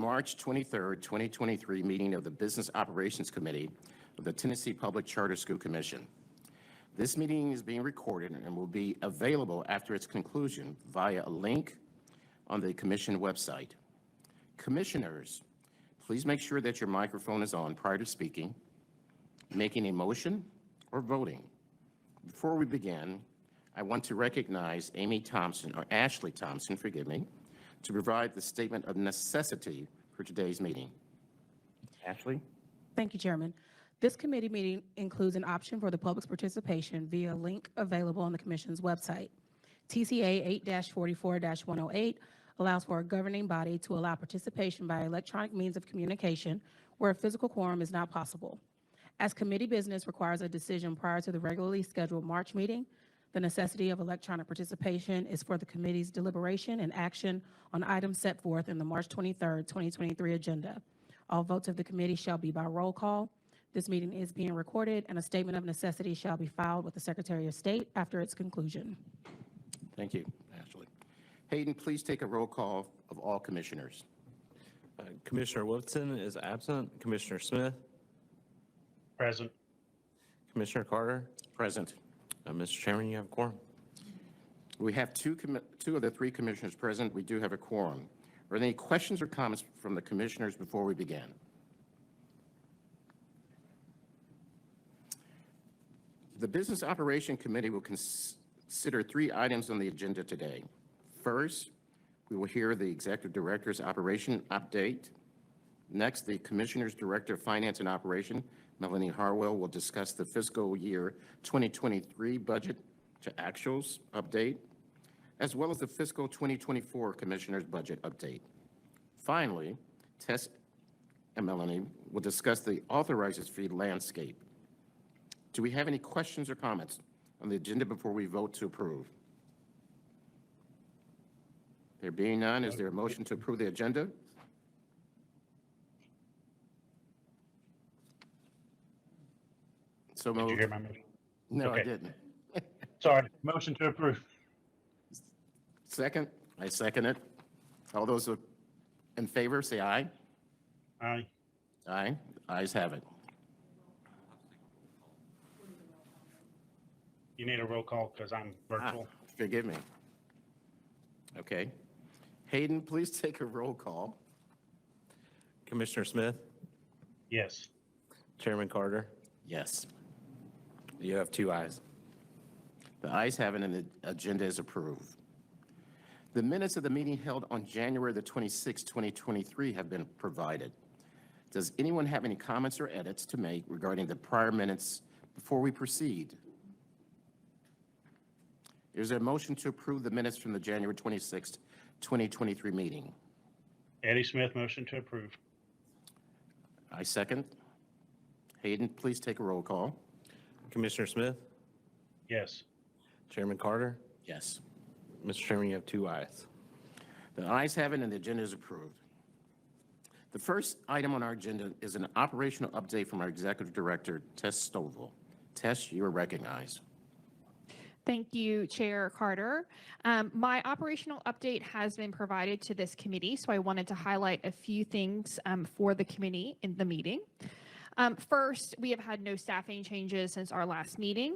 March 23rd, 2023 meeting of the Business Operations Committee of the Tennessee Public Charter School Commission. This meeting is being recorded and will be available after its conclusion via a link on the Commission website. Commissioners, please make sure that your microphone is on prior to speaking, making a motion, or voting. Before we begin, I want to recognize Amy Thompson, or Ashley Thompson, forgive me, to provide the statement of necessity for today's meeting. Ashley? Thank you, Chairman. This committee meeting includes an option for the public's participation via a link available on the Commission's website. TCA 8-44-108 allows for a governing body to allow participation by electronic means of communication where a physical quorum is not possible. As committee business requires a decision prior to the regularly scheduled March meeting, the necessity of electronic participation is for the committee's deliberation and action on items set forth in the March 23rd, 2023 agenda. All votes of the committee shall be by roll call. This meeting is being recorded, and a statement of necessity shall be filed with the Secretary of State after its conclusion. Thank you, Ashley. Hayden, please take a roll call of all commissioners. Commissioner Woodson is absent. Commissioner Smith? Present. Commissioner Carter? Present. Mr. Chairman, you have a quorum. We have two of the three commissioners present. We do have a quorum. Are there any questions or comments from the commissioners before we begin? The Business Operation Committee will consider three items on the agenda today. First, we will hear the Executive Director's operation update. Next, the Commissioner's Director of Finance and Operation, Melanie Harwell, will discuss the fiscal year 2023 budget to actuals update, as well as the fiscal 2024 Commissioner's budget update. Finally, Tess and Melanie will discuss the authorizes fee landscape. Do we have any questions or comments on the agenda before we vote to approve? There being none, is there a motion to approve the agenda? So moved. Did you hear my motion? No, Okay. I didn't. Sorry, motion to approve. Second? I second it. All those in favor, say aye. Aye. Aye. Ayes have it. You need a roll call because I'm virtual. Forgive me. Okay. Hayden, please take a roll call. Commissioner Smith? Yes. Chairman Carter? Yes. You have two ayes. The ayes have it and the agenda is approved. The minutes of the meeting held on January the 26th, 2023 have been provided. Does anyone have any comments or edits to make regarding the prior minutes before we proceed? Is there a motion to approve the minutes from the January 26th, 2023 meeting? Eddie Smith, motion to approve. I second. Hayden, please take a roll call. Commissioner Smith? Yes. Chairman Carter? Yes. Mr. Chairman, you have two ayes. The ayes have it and the agenda is approved. The first item on our agenda is an operational update from our Executive Director, Tess Stovall. Tess, you are recognized. Thank you, Chair Carter. My operational update has been provided to this committee, so I wanted to highlight a few things for the committee in the meeting. First, we have had no staffing changes since our last meeting.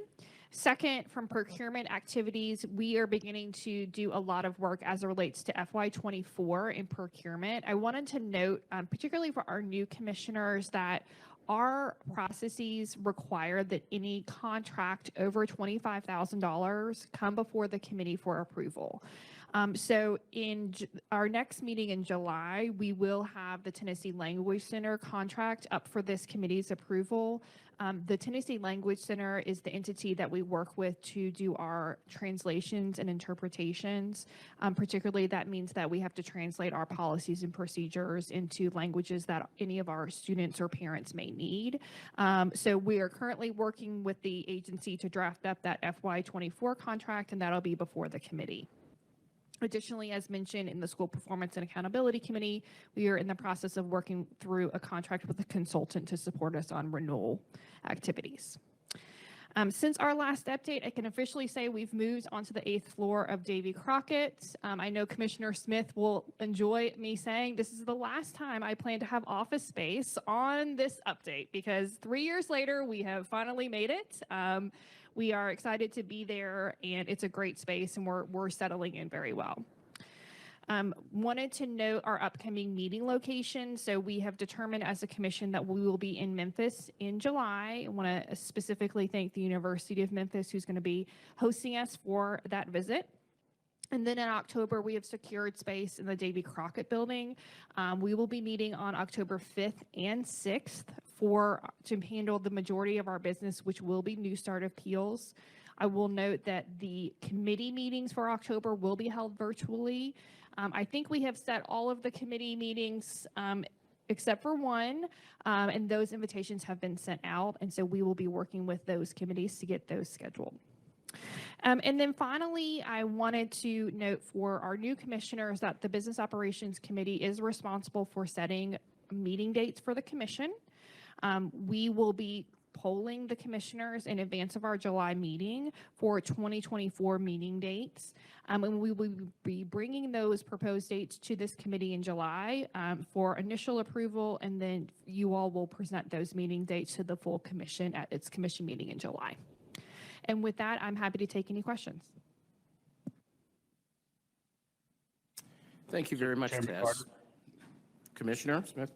Second, from procurement activities, we are beginning to do a lot of work as it relates to FY24 in procurement. I wanted to note, particularly for our new commissioners, that our processes require that any contract over $25,000 come before the committee for approval. So in our next meeting in July, we will have the Tennessee Language Center contract up for this committee's approval. The Tennessee Language Center is the entity that we work with to do our translations and interpretations. Particularly, that means that we have to translate our policies and procedures into languages that any of our students or parents may need. So we are currently working with the agency to draft up that FY24 contract, and that'll be before the committee. Additionally, as mentioned in the School Performance and Accountability Committee, we are in the process of working through a contract with a consultant to support us on renewal activities. Since our last update, I can officially say we've moved onto the 8th floor of Davy Crockett. I know Commissioner Smith will enjoy me saying this is the last time I plan to have office space on this update because 3 years later, we have finally made it. We are excited to be there and it's a great space and we're settling in very well. Wanted to note our upcoming meeting location. So we have determined as a commission that we will be in Memphis in July. I want to specifically thank the University of Memphis who's going to be hosting us for that visit. And then in October, we have secured space in the Davy Crockett building. We will be meeting on October 5th and 6th to handle the majority of our business, which will be New Start appeals. I will note that the committee meetings for October will be held virtually. I think we have set all of the committee meetings except for one, and those invitations have been sent out. And so we will be working with those committees to get those scheduled. And then finally, I wanted to note for our new commissioners that the Business Operations Committee is responsible for setting meeting dates for the commission. We will be polling the commissioners in advance of our July meeting for 2024 meeting dates. And we will be bringing those proposed dates to this committee in July for initial approval, and then you all will present those meeting dates to the full commission at its commission meeting in July. And with that, I'm happy to take any questions. Thank you very much, Chairman Tess. Carter. Commissioner Smith?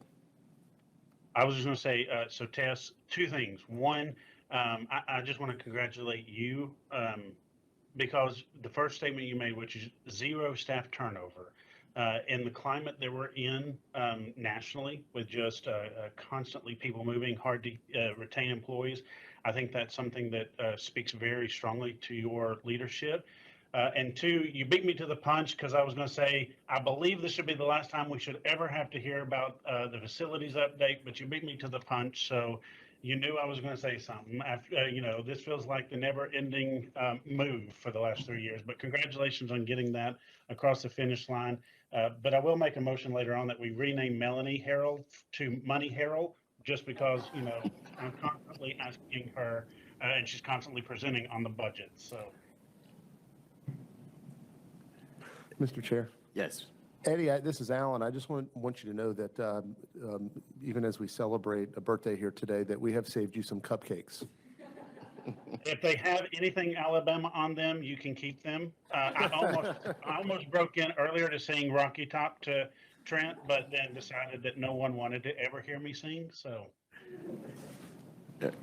I was just going to say, so Tess, two things. One, I just want to congratulate you because the first statement you made, which is 0 staff turnover, in the climate that we're in nationally with just constantly people moving, hard to retain employees, I think that's something that speaks very strongly to your leadership. And two, you beat me to the punch because I was going to say, I believe this should be the last time we should ever have to hear about the facilities update, but you beat me to the punch. So you knew I was going to say something. After, this feels like the never ending move for the last 3 years, but congratulations on getting that across the finish line. But I will make a motion later on that we rename Melanie Harrell to Money Harrell, just because, I'm constantly asking her and she's constantly presenting on the budget. So. Mr. Chair. Yes. Eddie, this is Alan. I just want you to know that even as we celebrate a birthday here today, that we have saved you some cupcakes. If they have anything Alabama on them, you can keep them. I almost broke in earlier to sing Rocky Top to Trent, but then decided that no one wanted to ever hear me sing. So,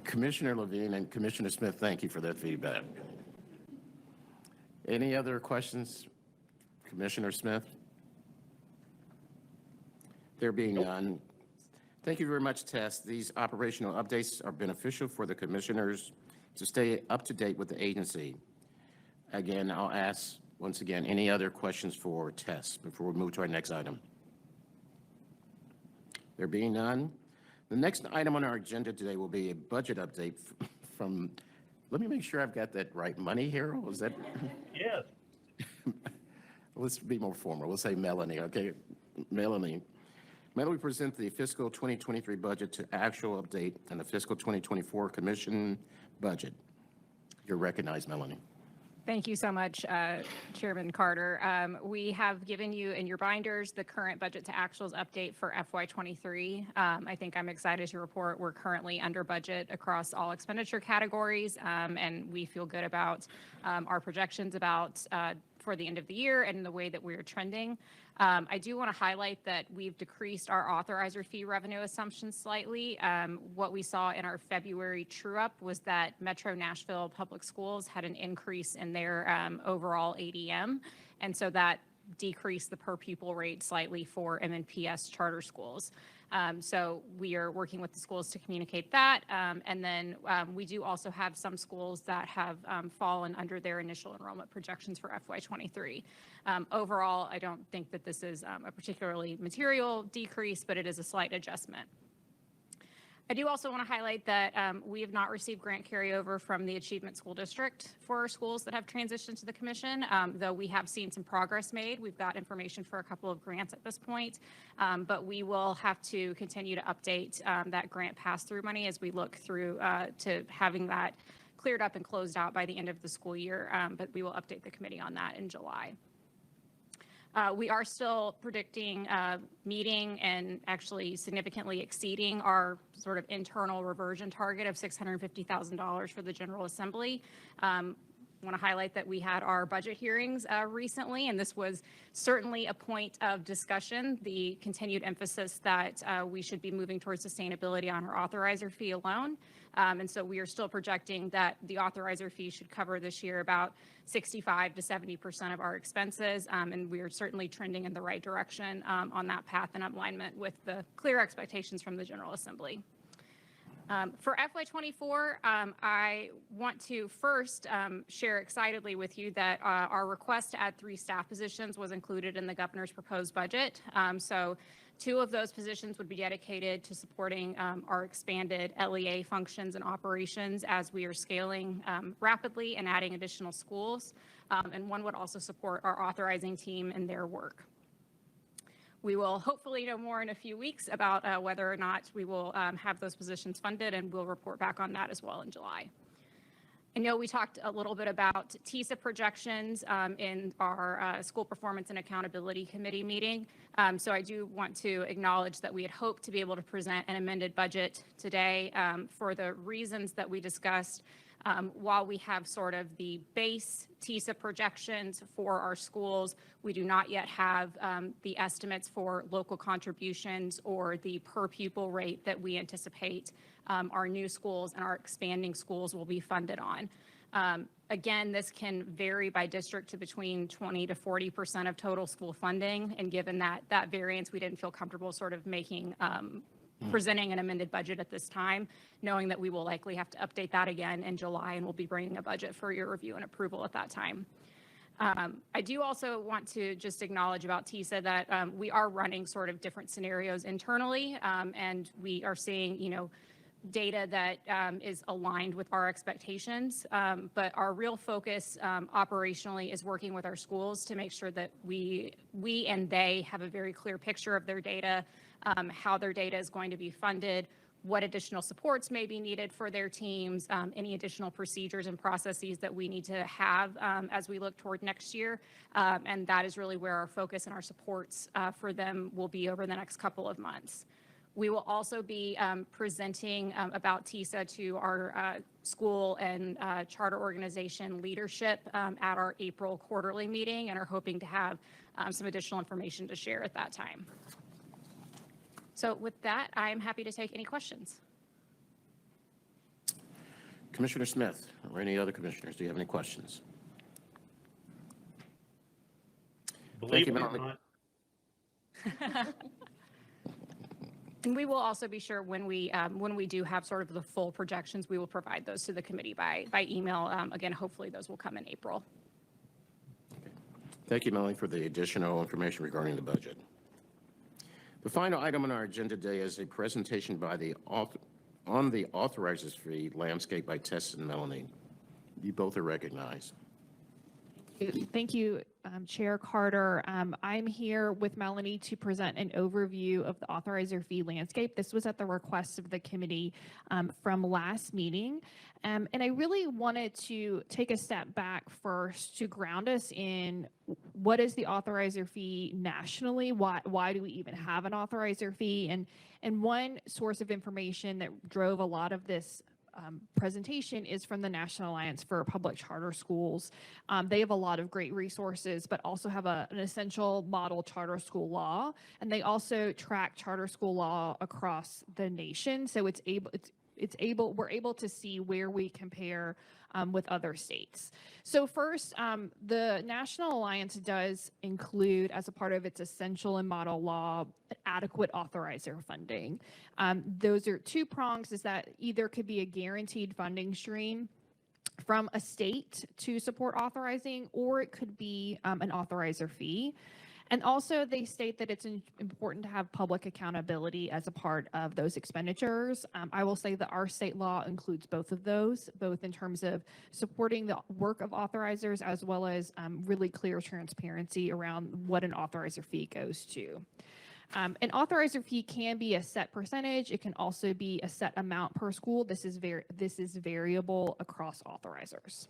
Commissioner Levine and Commissioner Smith, thank you for that feedback. Any other questions? Commissioner Smith? There being none, thank you very much, Tess. These operational updates are beneficial for the commissioners to stay up to date with the agency. Again, I'll ask once again, any other questions for Tess before we move to our next item? There being none, the next item on our agenda today will be a budget update from, let me make sure I've got that right, Money Hero, is that? yes. Let's be more formal. We'll say Melanie, okay? Melanie will present the fiscal 2023 budget to actual update and the fiscal 2024 commission budget. You're recognized, Melanie. Thank you so much, Chairman Carter. We have given you in your binders the current budget to actuals update for FY23. I think I'm excited to report we're currently under budget across all expenditure categories, and we feel good about our projections about for the end of the year and the way that we're trending. I do want to highlight that we've decreased our authorizer fee revenue assumptions slightly. What we saw in our February true-up was that Metro Nashville Public Schools had an increase in their overall ADM, and so that decreased the per pupil rate slightly for MNPS charter schools. So we are working with the schools to communicate that. And then we do also have some schools that have fallen under their initial enrollment projections for FY23. Overall, I don't think that this is a particularly material decrease, but it is a slight adjustment. I do also want to highlight that we have not received grant carryover from the Achievement School District for schools that have transitioned to the commission, though we have seen some progress made. We've got information for a couple of grants at this point, but we will have to continue to update that grant pass-through money as we look through to having that cleared up and closed out by the end of the school year, but we will update the committee on that in July. We are still predicting meeting and actually significantly exceeding our sort of internal reversion target of $650,000 for the General Assembly. Want to highlight that we had our budget hearings recently, and this was certainly a point of discussion, the continued emphasis that we should be moving towards sustainability on our authorizer fee alone. And so we are still projecting that the authorizer fee should cover this year about 65 to 70% of our expenses, and we are certainly trending in the right direction on that path in alignment with the clear expectations from the General Assembly. For FY24, I want to first share excitedly with you that our request to add 3 staff positions was included in the governor's proposed budget. So 2 of those positions would be dedicated to supporting our expanded LEA functions and operations as we are scaling rapidly and adding additional schools. And 1 would also support our authorizing team in their work. We will hopefully know more in a few weeks about whether or not we will have those positions funded, and we'll report back on that as well in July. I know we talked a little bit about TISA projections in our School Performance and Accountability Committee meeting. So I do want to acknowledge that we had hoped to be able to present an amended budget today for the reasons that we discussed. While we have sort of the base TISA projections for our schools, we do not yet have the estimates for local contributions or the per pupil rate that we anticipate our new schools and our expanding schools will be funded on. Again, this can vary by district to between 20 to 40% of total school funding. And given that variance, we didn't feel comfortable sort of making presenting an amended budget at this time, knowing that we will likely have to update that again in July, and we'll be bringing a budget for your review and approval at that time. I do also want to just acknowledge about TISA that we are running sort of different scenarios internally, and we are seeing, data that is aligned with our expectations. But our real focus operationally is working with our schools to make sure that we and they have a very clear picture of their data, how their data is going to be funded, what additional supports may be needed for their teams, any additional procedures and processes that we need to have as we look toward next year. And that is really where our focus and our supports for them will be over the next couple of months. We will also be presenting about TISA to our school and charter organization leadership at our April quarterly meeting, and are hoping to have some additional information to share at that time. So with that, I am happy to take any questions. Commissioner Smith or any other commissioners, do you have any questions? Believe you, it or Melanie. not, And we will also be sure when we do have sort of the full projections, we will provide those to the committee by email. Again, hopefully those will come in April. Thank you, Melanie, for the additional information regarding the budget. The final item on our agenda today is a presentation by on the authorizers fee landscape by Tess and Melanie. You both are recognized. Thank you, Chair Carter. I'm here with Melanie to present an overview of the authorizer fee landscape. This was at the request of the committee from last meeting. And I really wanted to take a step back first to ground us in what is the authorizer fee nationally? Why do we even have an authorizer fee? And one source of information that drove a lot of this presentation is from the National Alliance for Public Charter Schools. They have a lot of great resources, but also have an essential model charter school law. And they also track charter school law across the nation. So we're able to see where we compare with other states. So first, the National Alliance does include, as a part of its essential and model law, adequate authorizer funding. Those are 2 prongs, is that either could be a guaranteed funding stream from a state to support authorizing, or it could be an authorizer fee. And also they state that it's important to have public accountability as a part of those expenditures. I will say that our state law includes both of those, both in terms of supporting the work of authorizers as well as really clear transparency around what an authorizer fee goes to. An authorizer fee can be a set percentage. It can also be a set amount per school. This is variable across authorizers.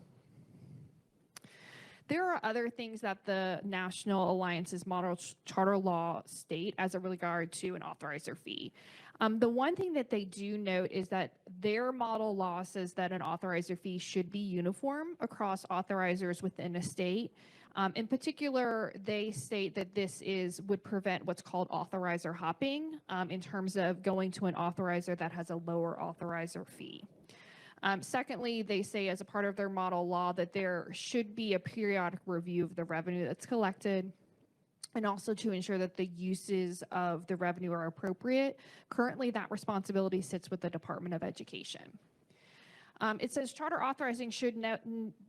There are other things that the National Alliance's model charter law state as a regard to an authorizer fee. The one thing that they do note is that their model law says that an authorizer fee should be uniform across authorizers within a state. In particular, they state that this would prevent what's called authorizer hopping in terms of going to an authorizer that has a lower authorizer fee. Secondly, they say as a part of their model law that there should be a periodic review of the revenue that's collected, and also to ensure that the uses of the revenue are appropriate. Currently, that responsibility sits with the Department of Education. It says charter authorizing should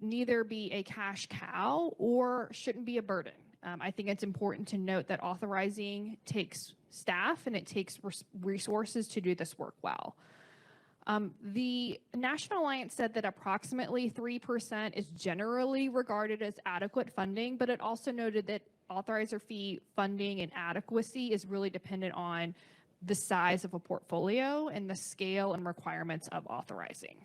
neither be a cash cow or shouldn't be a burden. I think it's important to note that authorizing takes staff and it takes resources to do this work well. The National Alliance said that approximately 3% is generally regarded as adequate funding, but it also noted that authorizer fee funding and adequacy is really dependent on the size of a portfolio and the scale and requirements of authorizing.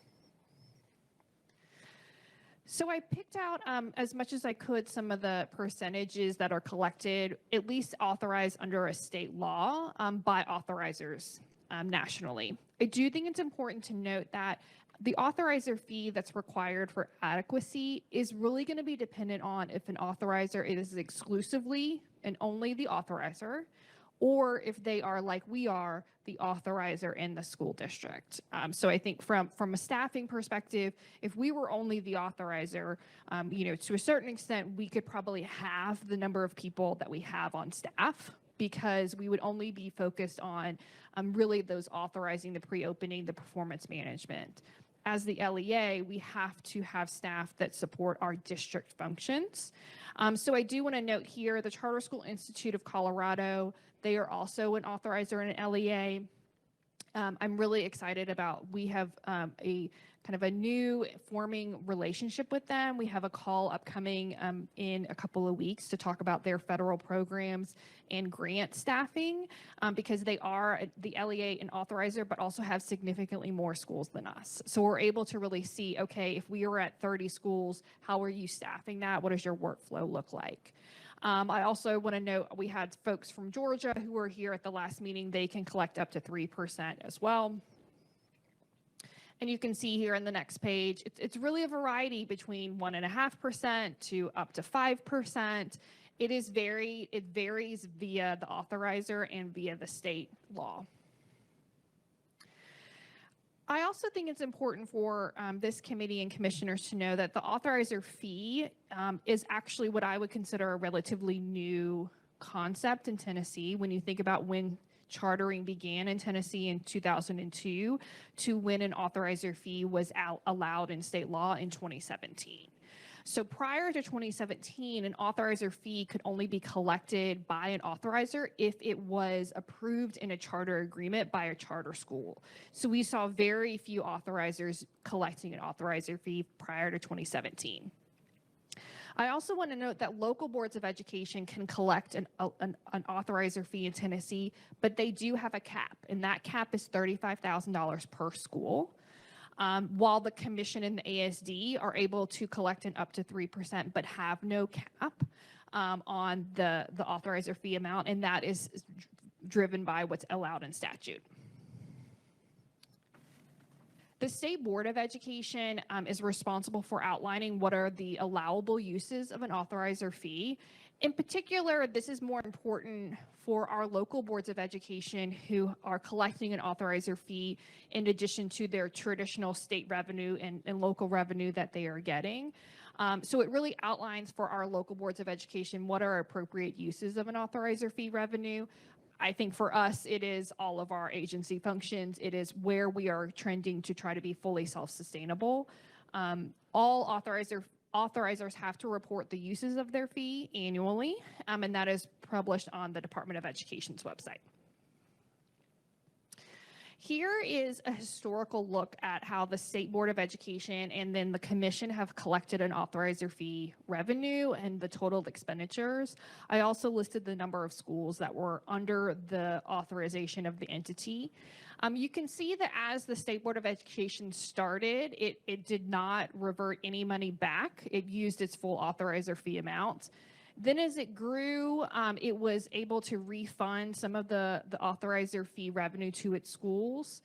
So I picked out as much as I could some of the percentages that are collected, at least authorized under a state law by authorizers nationally. I do think it's important to note that the authorizer fee that's required for adequacy is really going to be dependent on if an authorizer is exclusively and only the authorizer, or if they are, like we are, the authorizer in the school district. So I think from a staffing perspective, if we were only the authorizer, to a certain extent, we could probably have the number of people that we have on staff, because we would only be focused on really those authorizing the pre-opening, the performance management. As the LEA, we have to have staff that support our district functions. So I do want to note here, the Charter School Institute of Colorado, they are also an authorizer and an LEA. I'm really excited about, we have a kind of a new forming relationship with them. We have a call upcoming in a couple of weeks to talk about their federal programs and grant staffing, because they are the LEA and authorizer, but also have significantly more schools than us. So we're able to really see, okay, if we are at 30 schools, how are you staffing that? What does your workflow look like? I also want to note we had folks from Georgia who were here at the last meeting. They can collect up to 3% as well. And you can see here in the next page, it's really a variety between 1.5% to up to 5%. It varies via the authorizer and via the state law. I also think it's important for this committee and commissioners to know that the authorizer fee is actually what I would consider a relatively new concept in Tennessee. When you think about when chartering began in Tennessee in 2002 to when an authorizer fee was allowed in state law in 2017. So prior to 2017, an authorizer fee could only be collected by an authorizer if it was approved in a charter agreement by a charter school. So we saw very few authorizers collecting an authorizer fee prior to 2017. I also want to note that local boards of education can collect an authorizer fee in Tennessee, but they do have a cap, and that cap is $35,000 per school. While the commission and the ASD are able to collect an up to 3%, but have no cap on the authorizer fee amount, and that is driven by what's allowed in statute. The State Board of Education is responsible for outlining what are the allowable uses of an authorizer fee. In particular, this is more important for our local boards of education who are collecting an authorizer fee in addition to their traditional state revenue and local revenue that they are getting. So it really outlines for our local boards of education what are appropriate uses of an authorizer fee revenue. I think for us, it is all of our agency functions. It is where we are trending to try to be fully self-sustainable. All authorizers have to report the uses of their fee annually, and that is published on the Department of Education's website. Here is a historical look at how the State Board of Education and then the commission have collected an authorizer fee revenue and the total expenditures. I also listed the number of schools that were under the authorization of the entity. You can see that as the State Board of Education started, it did not revert any money back. It used its full authorizer fee amount. Then as it grew, it was able to refund some of the authorizer fee revenue to its schools.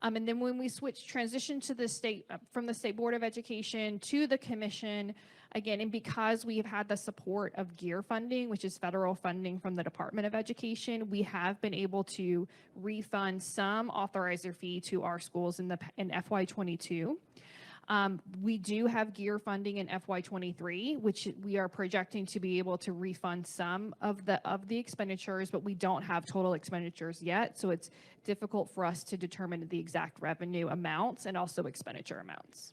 And then when we transitioned to the state, from the State Board of Education to the commission, again, and because we have had the support of GEAR funding, which is federal funding from the Department of Education, we have been able to refund some authorizer fee to our schools in FY22. We do have GEAR funding in FY23, which we are projecting to be able to refund some of the expenditures, but we don't have total expenditures yet. So it's difficult for us to determine the exact revenue amounts and also expenditure amounts.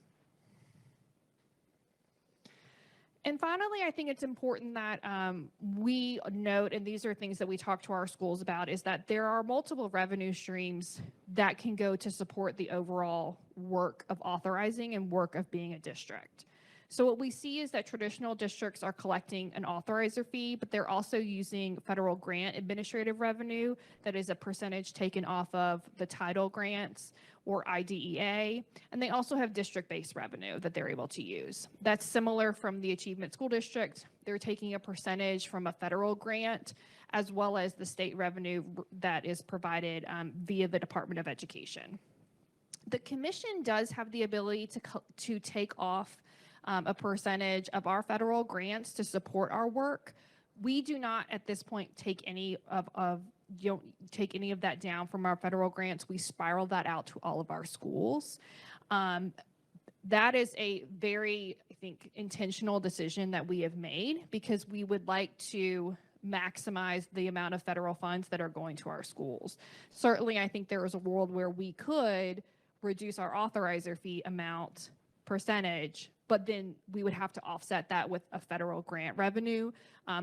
And finally, I think it's important that we note, and these are things that we talk to our schools about, is that there are multiple revenue streams that can go to support the overall work of authorizing and work of being a district. So what we see is that traditional districts are collecting an authorizer fee, but they're also using federal grant administrative revenue that is a percentage taken off of the title grants or IDEA, and they also have district-based revenue that they're able to use. That's similar from the Achievement School District. They're taking a percentage from a federal grant as well as the state revenue that is provided via the Department of Education. The commission does have the ability to take off a percentage of our federal grants to support our work. We do not at this point take any of that down from our federal grants. We spiral that out to all of our schools. That is a very, I think, intentional decision that we have made because we would like to maximize the amount of federal funds that are going to our schools. Certainly, I think there is a world where we could reduce our authorizer fee amount percentage, but then we would have to offset that with a federal grant revenue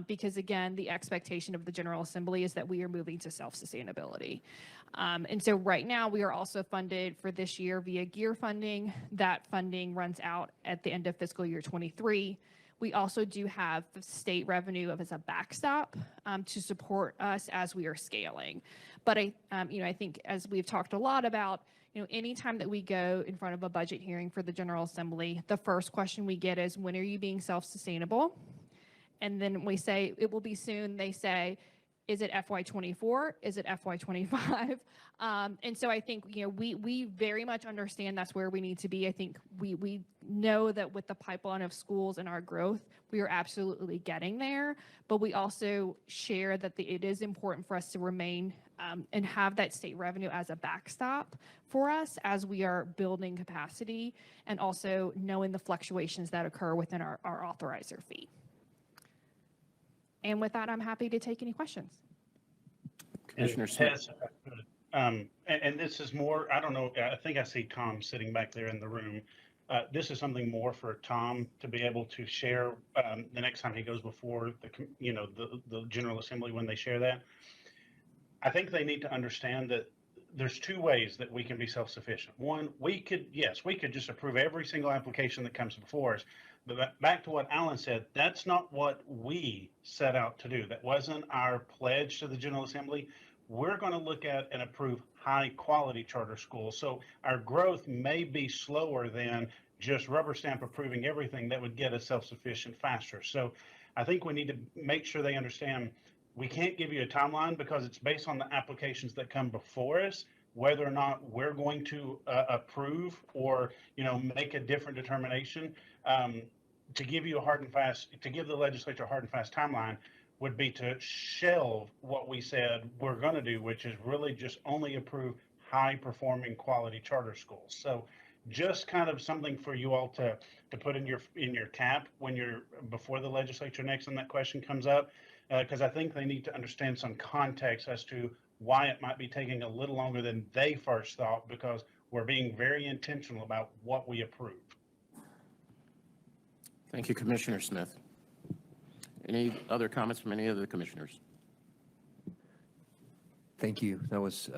because, again, the expectation of the General Assembly is that we are moving to self-sustainability. And so right now we are also funded for this year via GEAR funding. That funding runs out at the end of fiscal year 23. We also do have state revenue as a backstop to support us as we are scaling. But I think as we've talked a lot about, anytime that we go in front of a budget hearing for the General Assembly, the first question we get is, when are you being self-sustainable? And then we say, it will be soon. They say, is it FY24? Is it FY25? And so I think, we very much understand that's where we need to be. I think we know that with the pipeline of schools and our growth, we are absolutely getting there. But we also share that it is important for us to remain and have that state revenue as a backstop for us as we are building capacity and also knowing the fluctuations that occur within our authorizer fee. And with that, I'm happy to take any questions. Commissioner Smith. Tess, and this is more, I don't know, I think I see Tom sitting back there in the room. This is something more for Tom to be able to share the next time he goes before the General Assembly when they share that. I think they need to understand that there's two ways that we can be self-sufficient. One, we could just approve every single application that comes before us. But back to what Alan said, that's not what we set out to do. That wasn't our pledge to the General Assembly. We're going to look at and approve high quality charter schools. So our growth may be slower than just rubber stamp approving everything that would get us self-sufficient faster. So I think we need to make sure they understand we can't give you a timeline because it's based on the applications that come before us, whether or not we're going to approve or, make a different determination. To give you to give the legislature a hard and fast timeline would be to shelve what we said we're going to do, which is really just only approve high performing quality charter schools. So just kind of something for you all to put in your cap when you're before the legislature next and that question comes up, because I think they need to understand some context as to why it might be taking a little longer than they first thought, because we're being very intentional about what we approve. Thank you, Commissioner Smith. Any other comments from any of the commissioners? Thank you. That was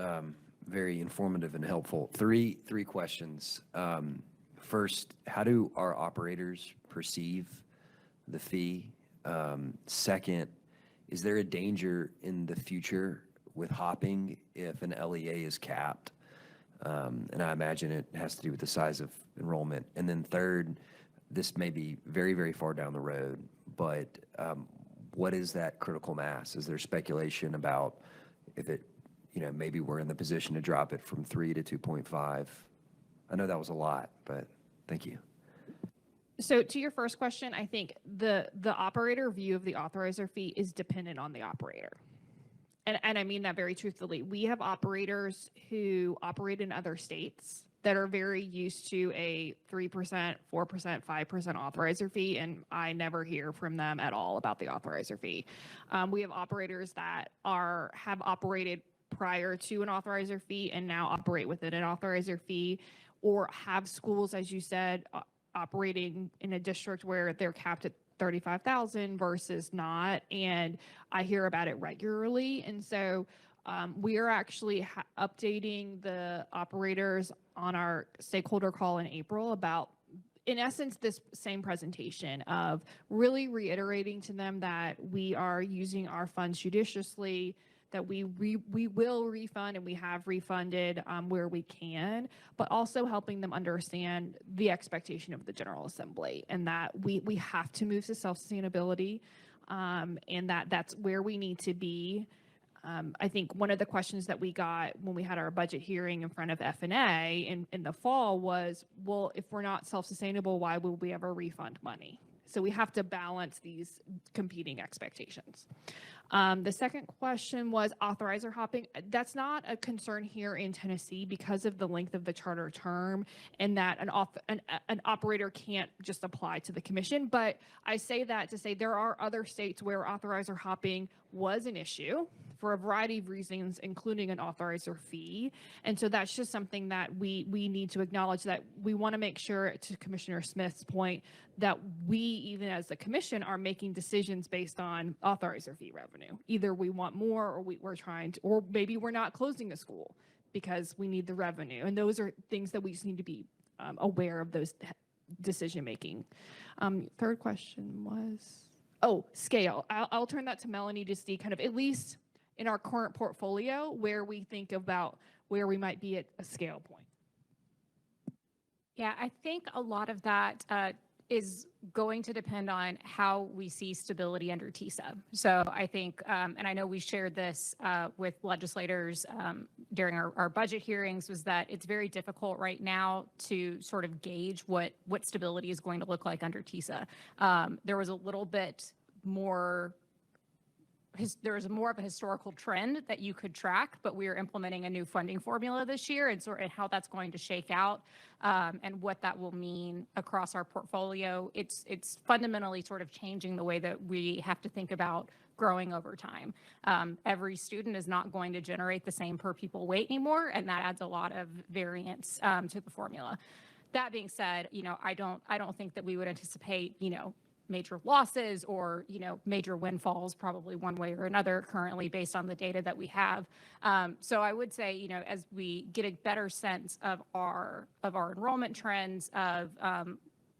very informative and helpful. Three questions. First, how do our operators perceive the fee? Second, is there a danger in the future with hopping if an LEA is capped? And I imagine it has to do with the size of enrollment. And then third, this may be very, very far down the road, but what is that critical mass? Is there speculation about if it, maybe we're in the position to drop it from 3 to 2.5? I know that was a lot, but thank you. So to your first question, I think the operator view of the authorizer fee is dependent on the operator. And I mean that very truthfully. We have operators who operate in other states that are very used to a 3%, 4%, 5% authorizer fee, and I never hear from them at all about the authorizer fee. We have operators that have operated prior to an authorizer fee and now operate within an authorizer fee, or have schools, as you said, operating in a district where they're capped at 35,000 versus not. And I hear about it regularly. And so we are actually updating the operators on our stakeholder call in April about, in essence, this same presentation of really reiterating to them that we are using our funds judiciously, that we will refund and we have refunded where we can, but also helping them understand the expectation of the General Assembly and that we have to move to self-sustainability, and that's where we need to be. I think one of the questions that we got when we had our budget hearing in front of FNA in the fall was, well, if we're not self-sustainable, why will we ever refund money? So we have to balance these competing expectations. The second question was authorizer hopping. That's not a concern here in Tennessee because of the length of the charter term and that an operator can't just apply to the commission. But I say that to say there are other states where authorizer hopping was an issue for a variety of reasons, including an authorizer fee. And so that's just something that we need to acknowledge, that we want to make sure, to Commissioner Smith's point, that we, even as the commission, are making decisions based on authorizer fee revenue. Either we want more, or we're trying to, or maybe we're not closing a school because we need the revenue. And those are things that we just need to be aware of, those decision making. Third question was, scale. I'll turn that to Melanie to see kind of, at least in our current portfolio, where we think about where we might be at a scale point. Yeah, I think a lot of that is going to depend on how we see stability under TISA. So I think, and I know we shared this with legislators during our budget hearings, was that it's very difficult right now to sort of gauge what stability is going to look like under TISA. There was a little bit more, there was more of a historical trend that you could track, but we are implementing a new funding formula this year, and how that's going to shake out and what that will mean across our portfolio. It's fundamentally sort of changing the way that we have to think about growing over time. Every student is not going to generate the same per pupil weight anymore, and that adds a lot of variance to the formula. That being said, I don't think that we would anticipate, major losses or, major windfalls, probably one way or another currently based on the data that we have. So I would say, as we get a better sense of our enrollment trends,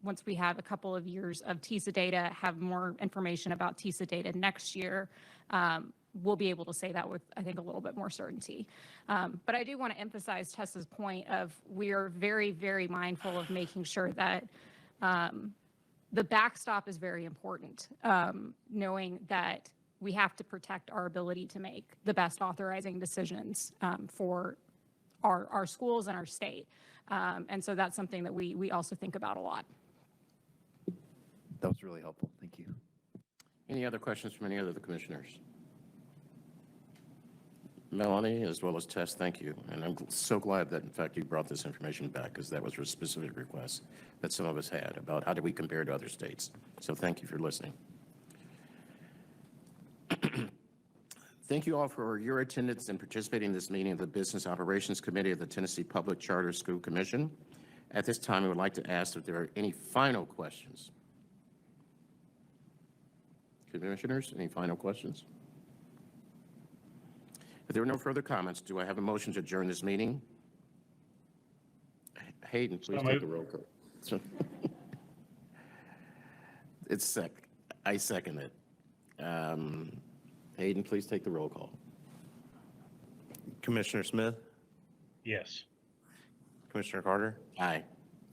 once we have a couple of years of TISA data, have more information about TISA data next year, we'll be able to say that with, I think, a little bit more certainty. But I do want to emphasize Tessa's point of, we are very, very mindful of making sure that the backstop is very important, knowing that we have to protect our ability to make the best authorizing decisions for our schools and our state. And so that's something that we also think about a lot. That was really helpful. Thank you. Any other questions from any other of the commissioners? Melanie, as well as Tess, thank you. And I'm so glad that, in fact, you brought this information back, because that was a specific request that some of us had about how do we compare to other states. So thank you for listening. Thank you all for your attendance and participating in this meeting of the Business Operations Committee of the Tennessee Public Charter School Commission. At this time, I would like to ask if there are any final questions. Commissioners, any final questions? If there are no further comments, do I have a motion to adjourn this meeting? Hayden, please take the roll call. I second it. Hayden, please take the roll call. Commissioner Smith, Yes. Commissioner Carter, Aye.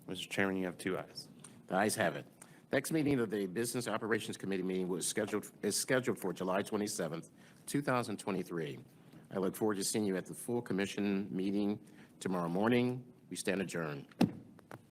Mr. Chairman, you have 2 ayes. The ayes have it. Next meeting of the Business Operations Committee meeting is scheduled for July 27th, 2023. I look forward to seeing you at the full commission meeting tomorrow morning. We stand adjourned.